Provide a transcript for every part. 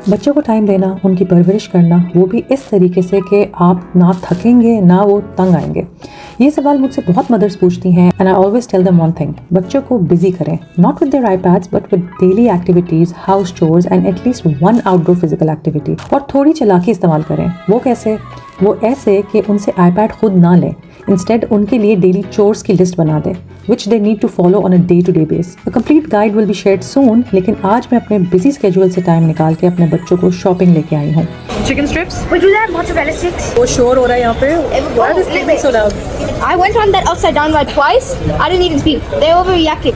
बच्चों को टाइम देना, उनकी परवरिश करना, वो भी इस तरीके से कि आप ना थकेंगे ना वो तंग आएंगे। ये सवाल मुझसे बहुत मदर्स पूछती हैं and I always tell them one thing, बच्चों को बिजी करें, not with their iPads but with daily activities, house chores and at least one outdoor physical activity. और थोड़ी चालाकी इस्तेमाल करें। वो कैसे? वो ऐसे कि उनसे आईपैड खुद ना लें, इंस्टेड उनके लिए डेली चोर्स की लिस्ट बना दें which they need to follow on a day-to-day basis. A complete guide will be shared soon, लेकिन आज मैं अपने busy schedule से टाइम निकाल के अपने बच्चों को शॉपिंग लेके आई हूँ। Chicken strips? We do that mozzarella sticks. वो शोर हो रहा है यहाँ पे। Why is this beeping so loud? I went on that upside down ride twice. I didn't even speak. They overreacted.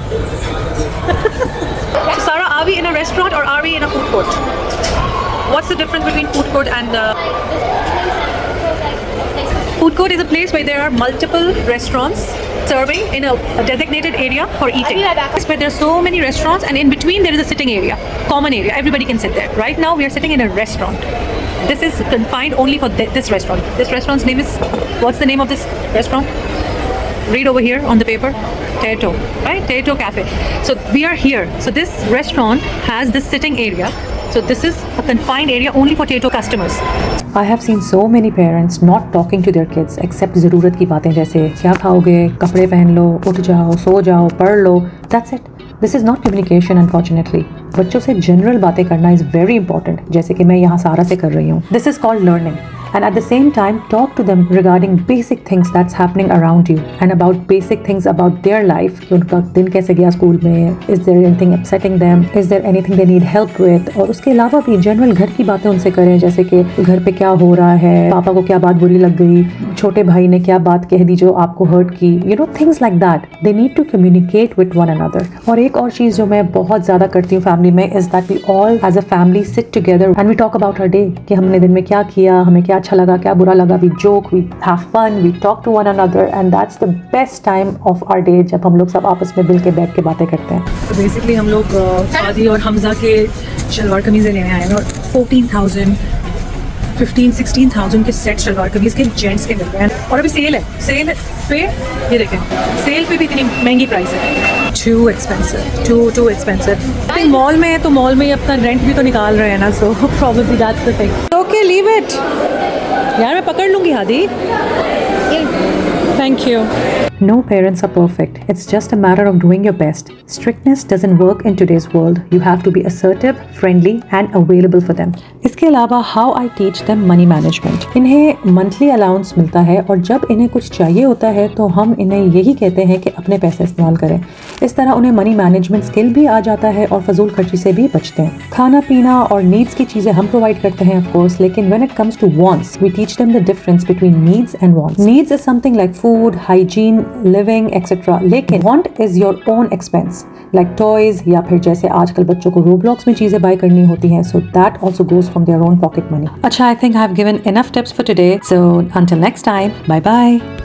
So Sarah, are we in a restaurant or are we in a food court? What's the difference between food court and food court is a place where there are multiple restaurants serving in a designated area for eating. I'll be right back. Where there are so many restaurants and in between there is a sitting area, common area. Everybody can sit there. Right now we are sitting in a restaurant. This is confined only for this restaurant. This restaurant's name is, what's the name of this restaurant? Read over here on the paper. Teto, right? Teto Cafe. So we are here. So this restaurant has this sitting area. So this is a confined area only for Teto customers. I have seen so many parents not talking to their kids except ज़रूरत की बातें जैसे क्या खाओगे, कपड़े पहन लो, उठ जाओ, सो जाओ, पढ़ लो। That's it. This is not communication unfortunately. बच्चों से जनरल बातें करना is very important, जैसे कि मैं यहाँ सारा से कर रही हूँ। This is called learning. And at the same time, talk to them regarding basic things that's happening around you and about basic things about their life. कि उनका दिन कैसे गया स्कूल में, is there anything upsetting them, is there anything they need help with, और उसके अलावा भी जनरल घर की बातें उनसे करें जैसे कि घर पे क्या हो रहा है, पापा को क्या बात बुरी लग गई, छोटे भाई ने क्या बात कह दी जो आपको हर्ट की, you know things like that. They need to communicate with one another. और एक और चीज़ जो मैं बहुत ज़्यादा करती हूँ फैमिली में is that we all as a family sit together and we talk about our day कि हमने दिन में क्या किया, हमें क्या अच्छा लगा, क्या बुरा लगा, we joke, we have fun, we talk to one another and that's the best time of our day जब हम लोग सब आपस में मिल के बैठ के बातें करते हैं। So basically हम लोग शादी और हमजा के शलवार कमीज़ें लेने आए हैं और 14,000 15-16,000 के सेट शलवार कमीज के जेंट्स के मिल रहे हैं और अभी सेल पे ये देखें, सेल पे भी इतनी महंगी प्राइस है। Too expensive. मॉल में है तो मॉल में ही अपना रेंट भी तो निकाल रहे हैं ना, so probably that's the thing. Okay leave it यार, मैं पकड़ लूँगी Hadi. Thank you. No parents are perfect. It's just a matter of doing your best. Strictness doesn't work in today's world. You have to be assertive, friendly and available for them. इसके अलावा how I teach them money management. इन्हें monthly allowance मिलता है और जब इन्हें कुछ चाहिए होता है तो हम इन्हें यही कहते हैं कि अपने पैसे इस्तेमाल करें। इस तरह उन्हें मनी मैनेजमेंट स्किल भी आ जाता है और फजूल खर्ची से भी बचते हैं। खाना पीना और नीड्स की चीज़ें हम प्रोवाइड करते हैं ऑफ कोर्स, लेकिन when it comes to wants, we teach them the difference between needs and wants. Needs is something like food, hygiene, living, etc. लेकिन want is your own expense, like toys या फिर जैसे आजकल बच्चों को Roblox में चीज़ें बाय करनी होती हैं, so that also goes from their own pocket money. अच्छा, I think I have given enough tips for today, so until next time, bye bye.